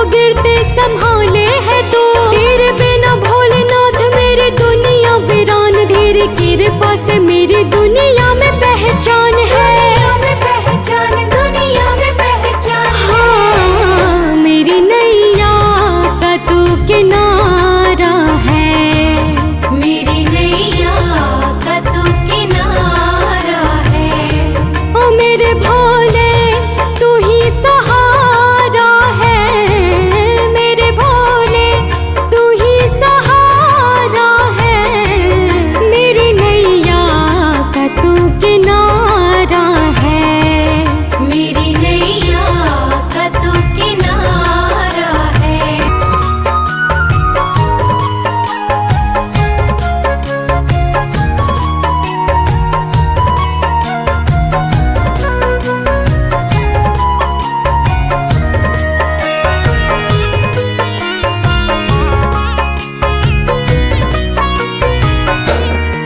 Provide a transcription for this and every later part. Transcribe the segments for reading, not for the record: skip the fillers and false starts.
गिरते संभाले है तू। तेरे बिना भोलेनाथ मेरी दुनिया वीरान। तेरी कृपा से मेरी दुनिया में पहचान है। दुनिया में पहचान। हाँ, मेरी नैया का तू किनारा है। मेरी नैया का तू किनारा है। ओ मेरे भोले तू ही सहारा है। मेरे भोले तू ही सहारा है। मेरी नैया का तू किनारा है। मेरी नैया का तू किनारा है।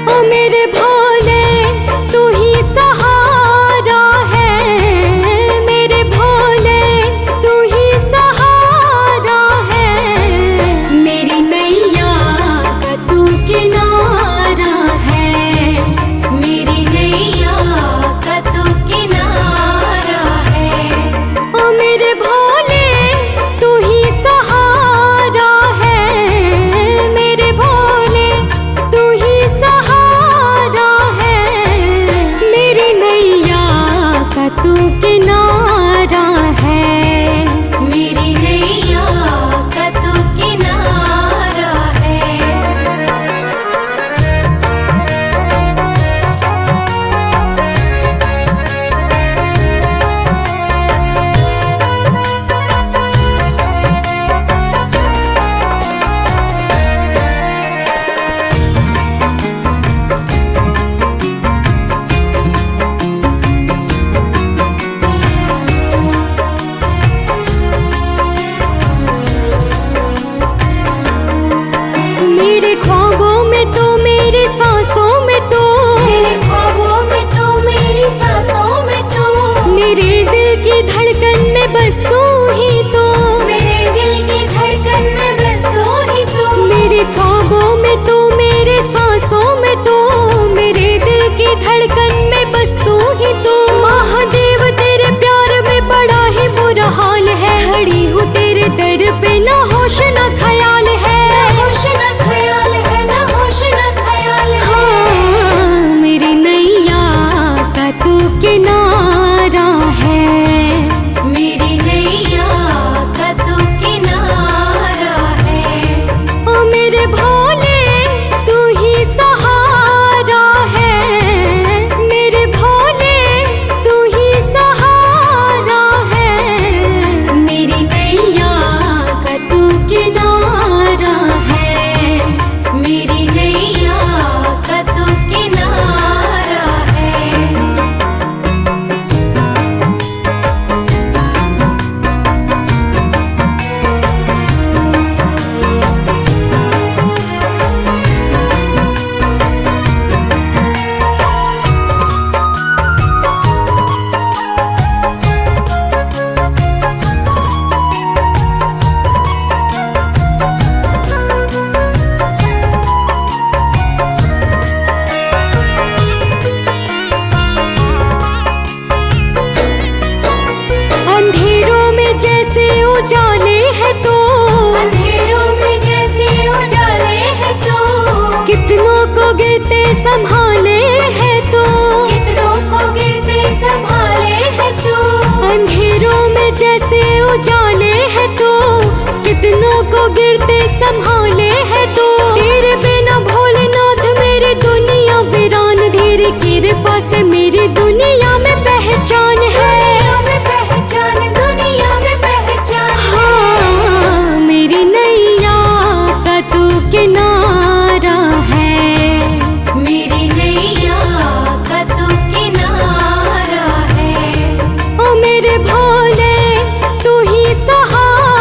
ओ मेरे भोले तू ही सहारा है। मेरे भोले तू ही सहारा है। मेरी नैया का तू किनारा है। मेरी नैया का तू किनारा है। ओ मेरे भोले तू ही सहारा है। मेरे भोले तू ही सहारा है। मेरी नैया का तू किनारा है। मेरी नैया का तू किनारा है। मेरे ख्वाबों में तो मेरी सांसों में तो। मेरे ख्वाबों में तो मेरी सांसों में तो। मेरे दिल की धड़कन में बस तू ही तो। मेरे दिल की धड़कन में बस तू ही तो। मेरे ख्वाबों में तो मेरे सांसों में तो। मेरे दिल की धड़कन में बस तू ही तो। महादेव तेरे प्यार में बड़ा ही बुरा हाल है। खड़ी हूँ तेरे दर पे ना होश ना ख्याल है। होश ना ख्याल है। ना होश ना ख्याल है। हाँ, मेरी नैया का तू किनारा है। मेरी नैया का तू किनारा है। ओ मेरे भोले तू ही सहारा है। मेरे भोले तू ही सहारा है। मेरी नैया का तू किनारा है। मेरी नैया का तू किनारा है। अंधेरों में जैसे उजाले है तो। अंधेरों में जैसे उजाले है तो। कितनों को गिरते संभाले है तो। कितनों को गिरते संभाले है तो। अंधेरों में जैसे उजाले है तो। कितनों को गिरते संभाले है तो। तेरे बिना भोलेनाथ मेरी दुनिया वीरान। तेरी कृपा से मेरी दुनिया में पहचान है। दुनिया में पहचान। हाँ, मेरी नैया का तू किनारा है। मेरी नैया का तू किनारा है। ओ मेरे भोले तू ही सहारा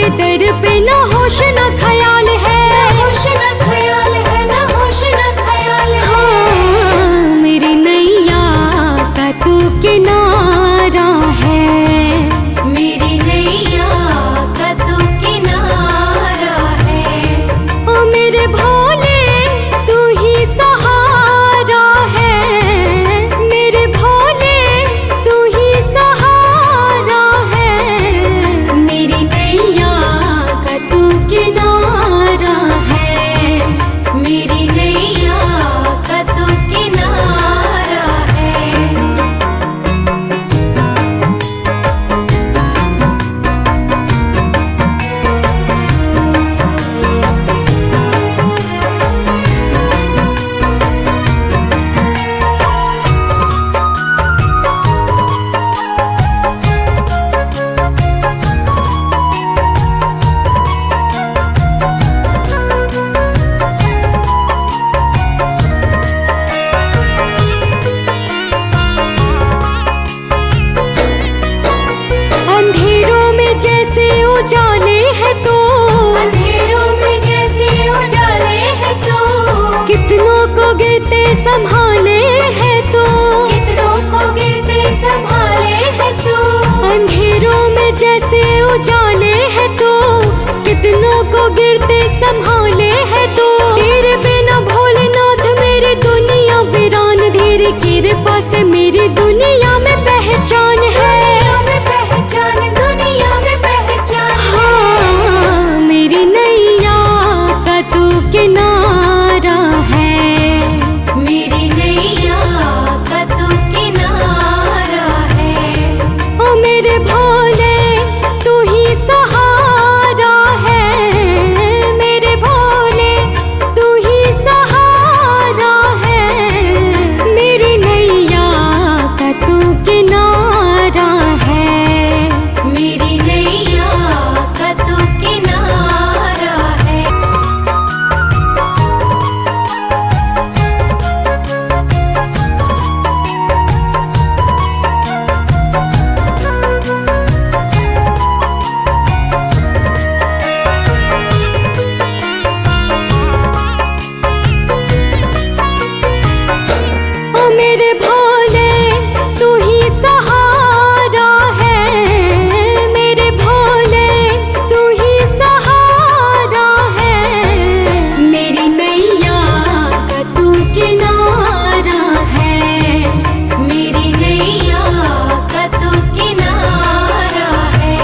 तेरे दर पे ना होश ना ख्याल है, होश ना ख्याल है, ना होश ना ख्याल है। हाँ मेरी नैया का तू किनारा है, मेरी नैया का तू किनारा है। ओ मेरे भोले तू ही सहारा है, मेरे भोले तू ही सहारा है। मेरी नैया का तू किनारा है, मेरी नैया का तू किनारा है। अंधेरों में जैसे उजाले है तो, अंधेरों में जैसे उजाले है तो, कितनों को गिरते संभाले है तो, कितनों को गिरते संभाले है तो। अंधेरों में जैसे उजाले है तो, कितनों को गिरते संभाले है तो। तेरे बिना भोलेनाथ मेरी दुनिया वीरान, तेरी कृपा से मेरी दुनिया में पहचान है, दुनिया में पहचान। हाँ मेरी नैया का तू किनारा है, मेरी नैया का तू किनारा है। ओ मेरे भोले तू ही सहारा है, मेरे भोले तू ही सहारा है। मेरी नैया का तू किनारा है, मेरी नैया का तू किनारा है। ओ मेरे भोले तू ही सहारा है, मेरे भोले तू ही सहारा है। मेरी नैया का तू किनारा है, मेरी नैया का तू किनारा है।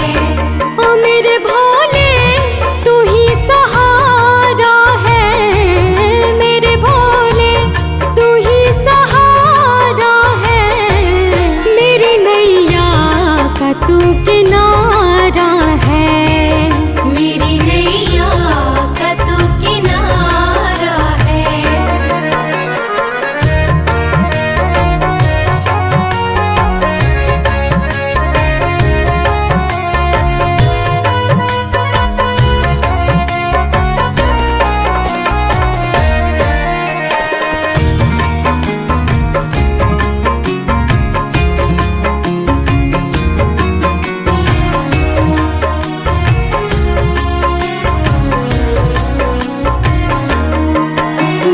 ओ मेरे भोले तू ही सहारा है, मेरे भोले तू ही सहारा है। मेरी नैया का तू किनारा है, मेरी नैया का तू किनारा है।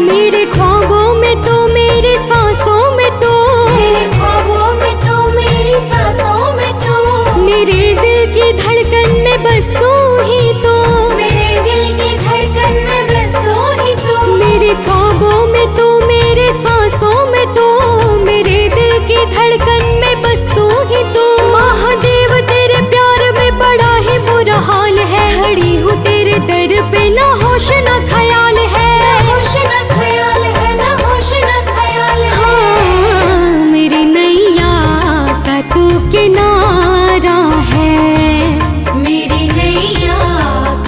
मेरे ख्वाबों में तो मेरी सांसों में तो, मेरे ख्वाबों में तो मेरी सांसों में तो, मेरे दिल की धड़कन में बस तू ही तो, मेरे दिल की धड़कन में बस तू ही तो। मेरे ख्वाबों में तो मेरे सांसों में तो, मेरे दिल की धड़कन में बस तू ही तो। महादेव तेरे प्यार में बड़ा ही बुरा हाल है, खड़ी हूँ तेरे दर पे ना होश ना ख्याल है, होश ना ख्याल है, ना होश ना ख्याल है। हाँ मेरी नैया का तू किनारा है, मेरी नैया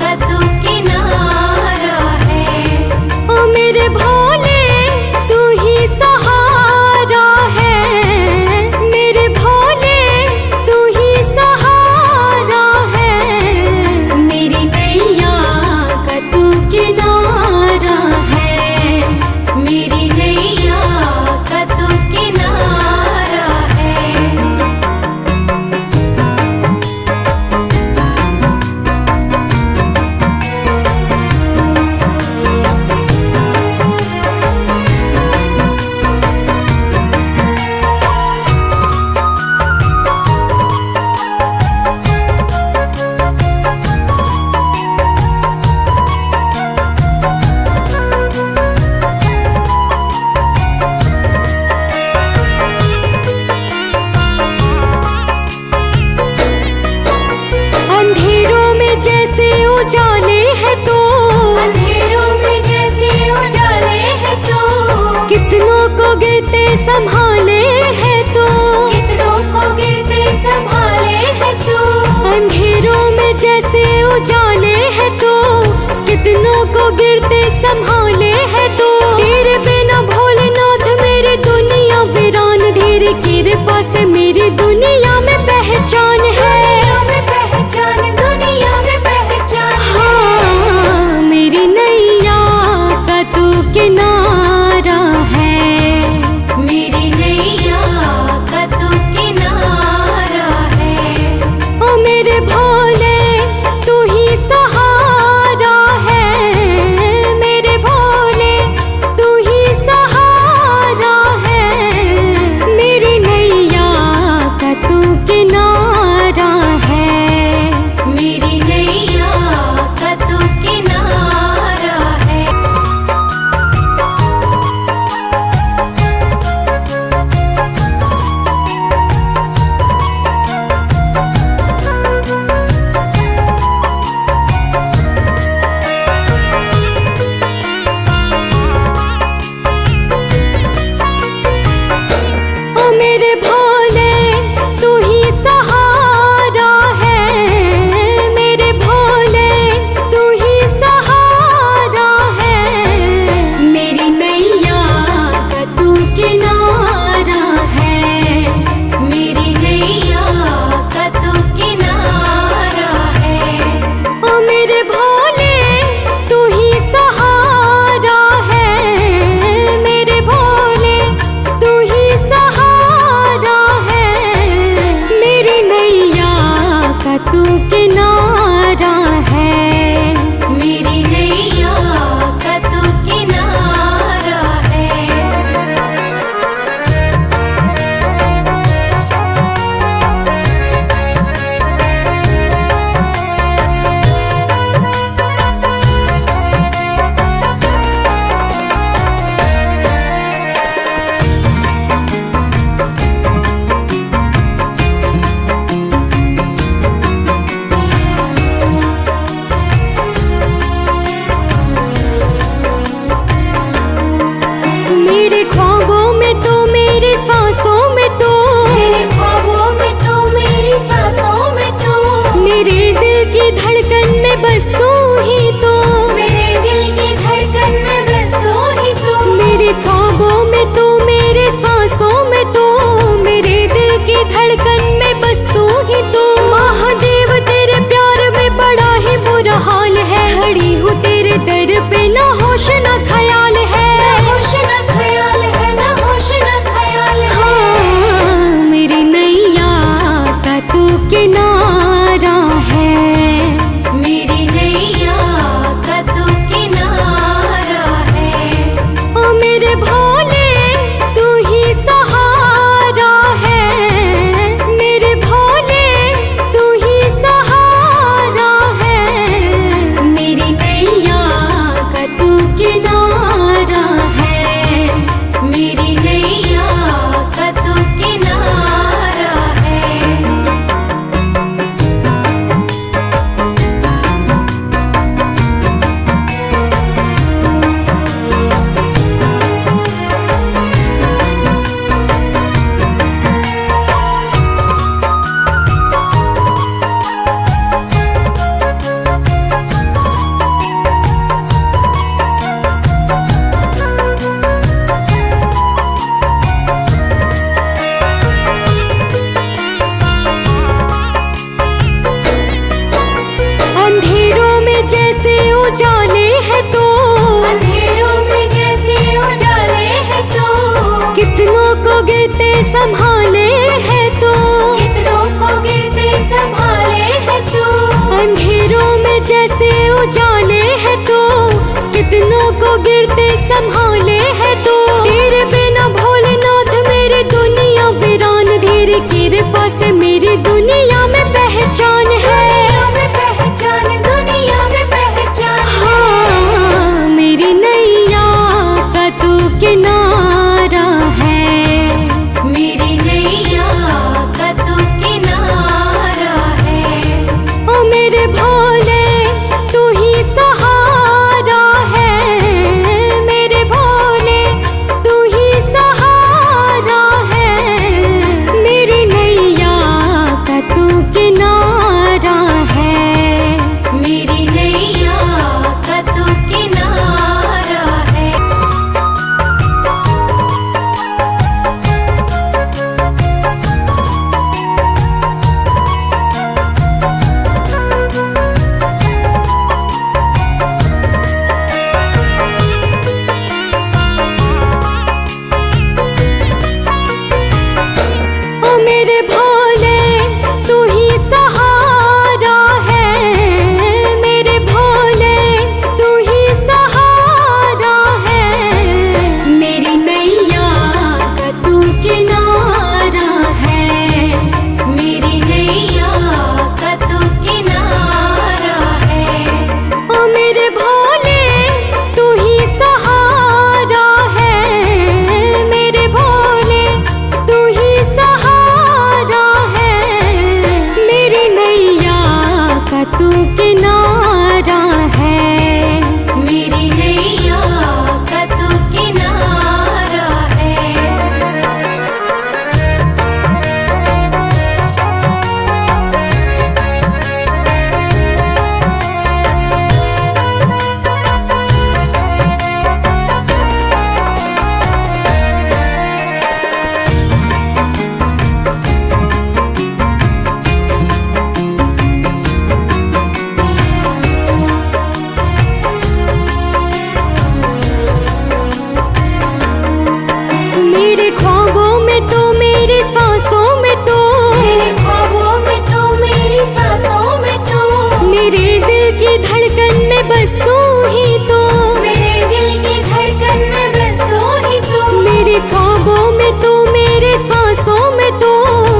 का तू किनारा है। ओ मेरे भोले तू ही सहारा है, मेरे भोले तू ही सहारा है। मेरी नैया का तू किनारा जैसे उजाले है तो, अंधेरों में जैसे उजाले है तो, कितनों को गिरते संभाले है तो, कितनों को गिरते संभाले है तो, अंधेरों में जैसे उजाले है तो, कितनों को गिरते संभाले है तो, तेरे बिना भोलेनाथ मेरी दुनिया वीरान, तेरी कृपा से मेरी दुनिया में पहचान है। दुनिया में पहचान, दुनिया में पहचान। हाँ, मेरी नैया का तू किनारा है, मेरी नैया का तू किनारा है। ओ मेरे भोले तू ही सहारा है, मेरे भोले तू ही सहारा है, मेरी नैया का तू किनारा है, मेरी नैया का तू किनारा है। ओ मेरे भोले तू ही सहारा है, मेरे भोले तू ही सहारा है, मेरी नैया का तू किनारा है, मेरी नैया का तू किनारा है। ओ मेरे भोले तू ही सहारा है, मेरे भोले तू ही सहारा है, मेरी नैया का तू किनारा है, मेरी नैया का तू किनारा है। मेरे ख्वाबों में तो मेरी सांसों में तो, मेरे ख्वाबों में तो, मेरी सांसों में तो, मेरे दिल की धड़कन में बस तू ही तो, मेरे दिल की धड़कन में बस तू ही तो, मेरे ख्वाबों में तो मेरे सांसों में तो, मेरे दिल की धड़कन में बस तू ही तो, महादेव तेरे प्यार में बड़ा ही बुरा हाल है, खड़ी हूँ तेरे दर पे ना होश ना ख्याल है। होश न ख्याल है, न होश न ख्याल है। हाँ, मेरी नैया का तू किनारा है, मेरी नैया का तू किनारा है। ओ मेरे भोले तू ही सहारा है, मेरे भोले तू ही सहारा है, मेरी नैया का तू किनारा है, मेरी नैया का तू किनारा है। अंधेरों में जैसे उजाले है तो, अंधेरों में जैसे उजाले है तो, कितनों को गिरते संभाले है तो, कितनों को गिरते संभाले है तो, अंधेरों में जैसे उजाले है तो, कितनों को गिरते संभाले है तो, तेरे बिना भोलेनाथ मेरी दुनिया वीरान, तेरी कृपा से मेरी दुनिया में पहचान है। दुनिया में पहचान, दुनिया में पहचान। हाँ, मेरी नैया का तू किनारा है, मेरी नैया का तू किनारा है। ओ मेरे भोले किनारा है। मेरी नैया का तू किनारा है। मेरे ख्वाबों में तो मेरी सांसों में तो, मेरे ख्वाबों में तो मेरी सांसों में तो, मेरे दिल की धड़कन में बस तू ही तो। मेरे दिल की धड़कन में बस तू ही तो। मेरे ख्वाबों में तो मेरे सांसों में तो,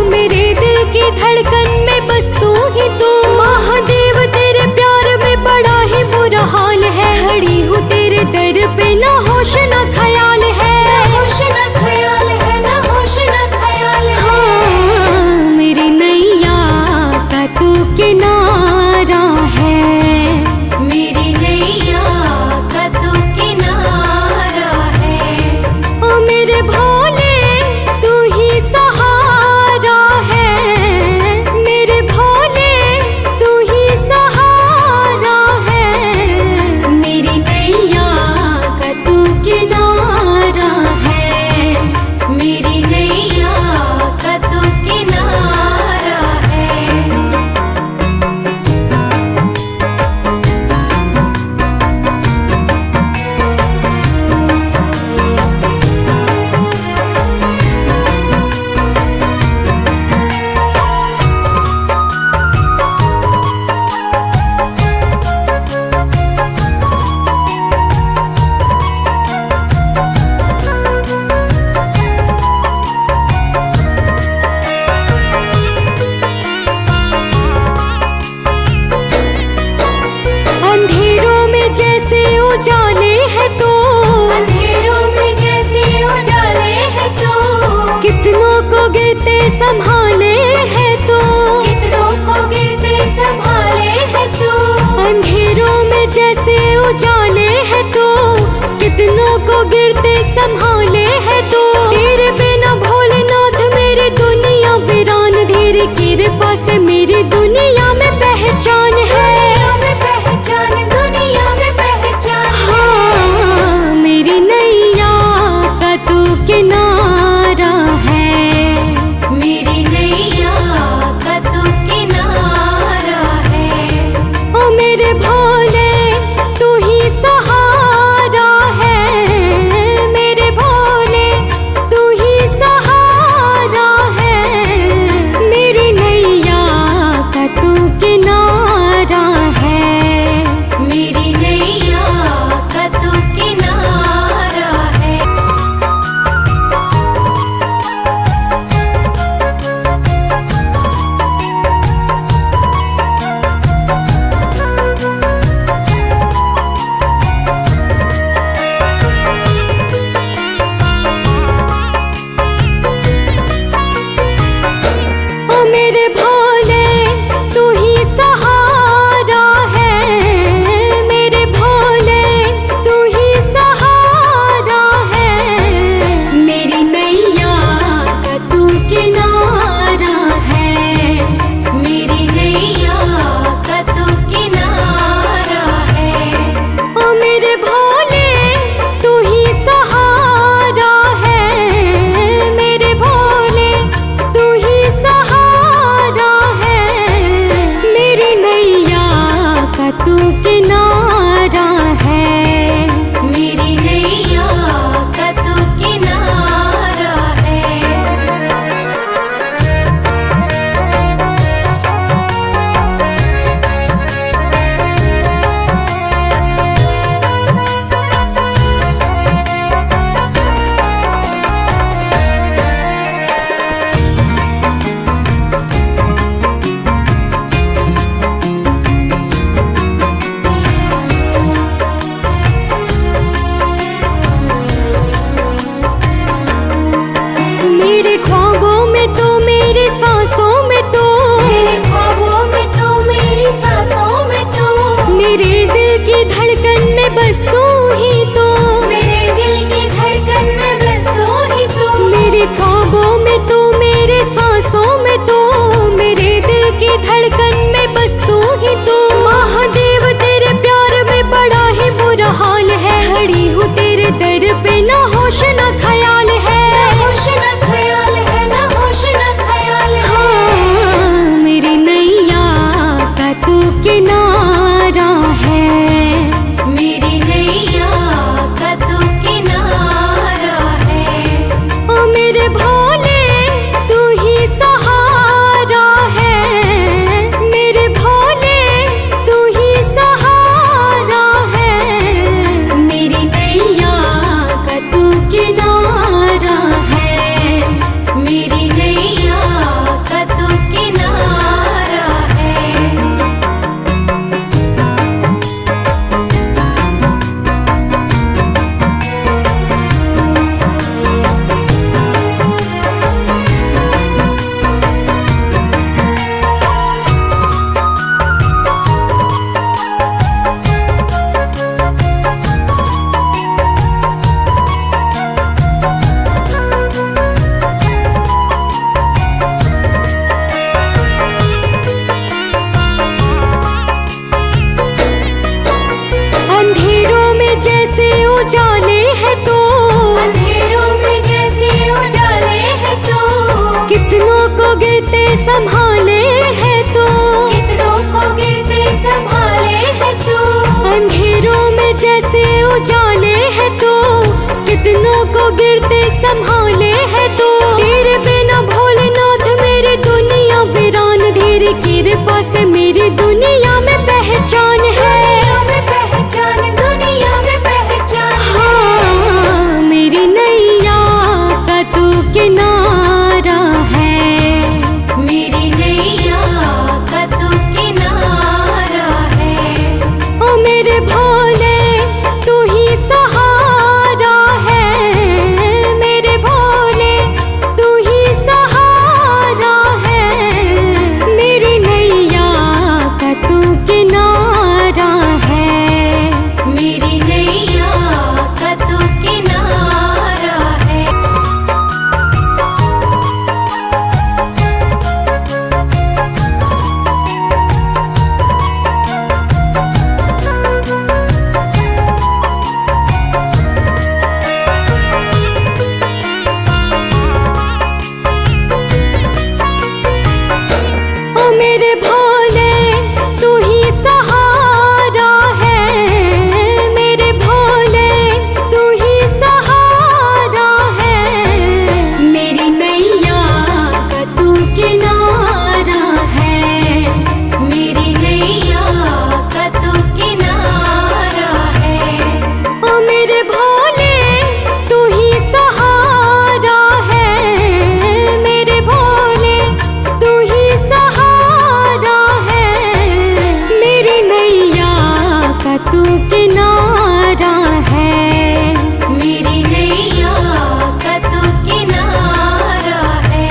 मेरे दिल की धड़कन में बस तू ही तो। महादेव तेरे प्यार में बड़ा ही बुरा हाल है, खड़ी हूँ तेरे दर पे ना होश ना ख्याल है। होश न ख्याल है, न होश न ख्याल है। हाँ, मेरी नैया का तू किनारा है। मेरी नैया का तू किनारा है। ओ मेरे भोले तू ही सहारा है। मेरे भोले तू ही सहारा है। मेरी नैया का तू किनारा है। मेरी नैया का तू किनारा है। अंधेरों में जैसे उजाले है तो, अंधेरों में जैसे उजाले है तो, कितनों को गिरते संभाले है तो। कितनों को गिरते संभाले है तो। अंधेरों में जैसे उजाले है तो, कितनों को गिरते संभाले है तो। तेरे बिना भोलेनाथ मेरी दुनिया वीरान, तेरी कृपा से मेरी दुनिया में पहचान है। दुनिया में पहचान, दुनिया में पहचान। हाँ, मेरी नैया का तू किनारा है। मेरी नैया का तू किनारा है। ओ मेरे भोले तू ही सहारा है। मेरे भोले तू ही सहारा है। मेरी नैया का तू किनारा है। मेरी नैया का तू किनारा है। ओ मेरे भोले तू ही सहारा है। मेरे भोले तू ही सहारा है। मेरी नैया का तू किनारा है। मेरी नैया का तू किनारा है। ओ मेरे भोले तू ही सहारा है। मेरे भोले तू ही सहारा है। मेरी नैया का तू किनारा है। मेरी नैया का तू किनारा है। में बस तू ही तो, मेरे दिल की धड़कन में बस तू ही तो, मेरे ख्वाबों में तू, मेरे सांसों में तू, मेरे दिल की धड़कन में बस तू ही तो। महादेव तेरे प्यार में बड़ा ही बुरा हाल है, खड़ी हूँ तेरे दर पे, ना होश ना ख्याल है, ना होश ना ख्याल है, ना होश ना ख्याल है। हाँ, मेरी नैया का तू किनारा है, मेरी नैया का तू किनारा है। ओ मेरे भोले तू ही सहारा है, मेरे भोले तू ही सहारा है, मेरी नैया का तू किनारा है, मेरी नैया का तू किनारा है। अंधेरों में जैसे उजाले है तो, अंधेरों में जैसे उजाले है तो, कितनों को गिरते संभाले है तो, कितनों को गिरते संभाले है तो, अंधेरों में जैसे उजाले है तो, कितनों को गिरते संभाले है तो। तेरे बिना भोलेनाथ मेरी दुनिया वीरान, तेरी कृपा से मेरी दुनिया में पहचान है। दुनिया में पहचान, दुनिया में पहचान। हाँ, मेरी नैया का तू किनारा है, मेरी नैया का तू किनारा है। ओ मेरे भोले तू ही सहारा है, मेरे भोले तू ही सहारा है, मेरी नैया का तू किनारा है, मेरी नैया का तू किनारा है। ओ मेरे भोले तू ही सहारा है, मेरे भोले तू ही सहारा है, मेरी नैया का तू किनारा है, मेरी नैया का तू किनारा है। ओ मेरे भोले तू ही सहारा है, मेरे भोले तू ही सहारा है, मेरी नैया का तू किनारा है, मेरी नैया का तू किनारा है।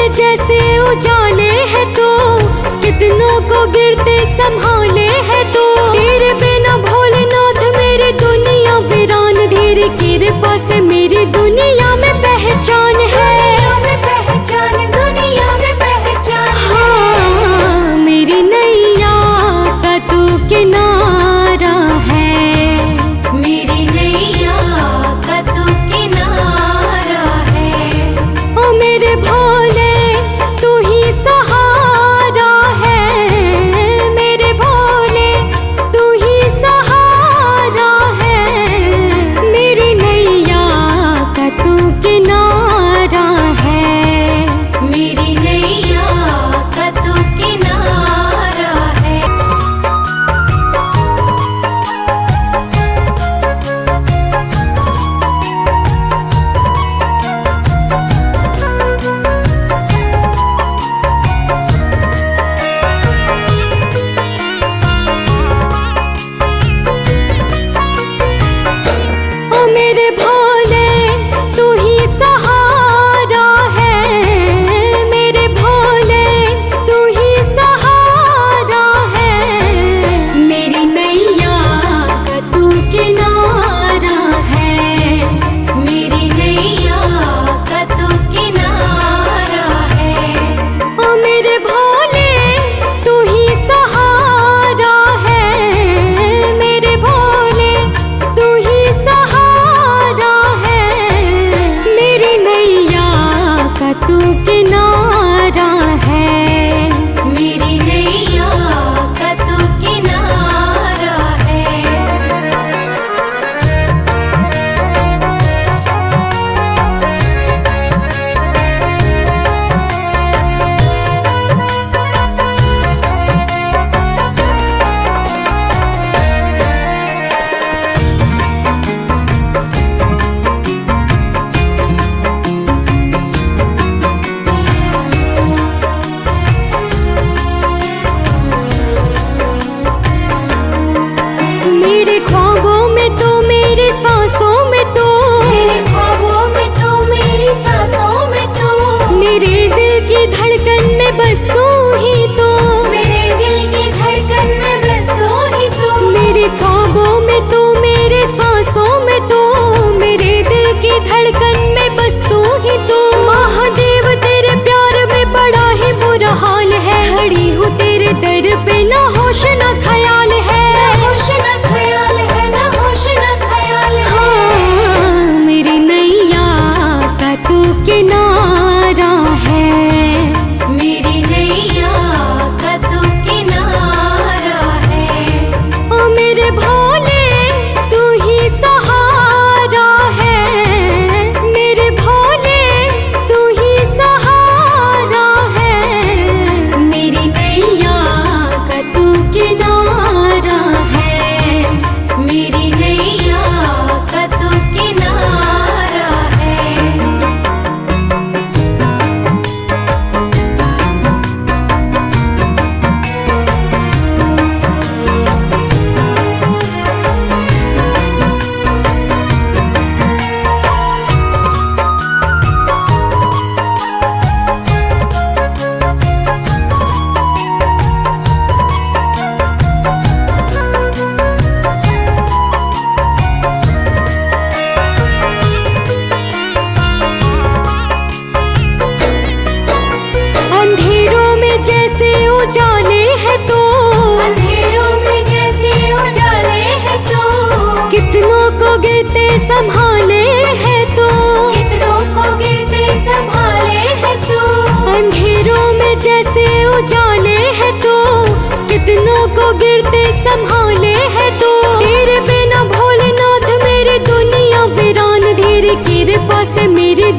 में जैसे उजाले है तो कितनों को गिरते संभाले है तो तेरे बिना भोलेनाथ मेरी दुनिया वीरान। तेरी कृपा से मेरी दुनिया में पहचान है, दुनिया में पहचान। हाँ मेरी नैया का तू किनारा है, मेरी नैया का तू किनारा है। ओ मेरे भोले तू ही सहारा है, मेरे भोले तू ही सहारा है। मेरी नैया का तू किनारा है, मेरी नैया का तू किनारा है। ओ मेरे भोले तू ही सहारा है, मेरे भोले तू ही सहारा है। मेरी नैया का तू किनारा है, मेरी नैया का तू किनारा है। ओ मेरे भोले तू ही सहारा है, मेरे भोले तू ही सहारा है। मेरी नैया का तू किनारा है, मेरी नैया का तू किनारा है। मेरे ख्वाबों में तो मेरी सांसों में तो मेरे ख्वाबों में तू, मेरी सांसों में तू, मेरे दिल की धड़कन में बस तू ही तो। मेरे दिल की धड़कन में बस तू ही तू। मेरे ख्वाबों में तो मेरे सांसों में तो मेरे दिल की धड़कन में बस तू ही तो। महादेव तेरे प्यार में बड़ा ही बुरा हाल है, खड़ी हूँ तेरे दर पे ना होश ना ख्याल है। होश न ख्याल है, न होश न ख्याल है। हाँ मेरी नैया का तू किनारा है, मेरी नैया का तू किनारा है। ओ मेरे भोले तू ही सहारा है, मेरे भोले तू ही सहारा है। मेरी नैया का तू किनारा है, मेरी नैया का तू किनारा है। अंधेरों में जैसे उजाले है तो अंधेरों में जैसे उजाले है तो कितनों को गिरते संभाले है तो। कितनों को गिरते संभाले है तो अंधेरों में जैसे उजाले है तो कितनों को गिरते संभाले है तो तेरे बिना भोलेनाथ मेरी दुनिया वीरान। तेरी कृपा से मेरी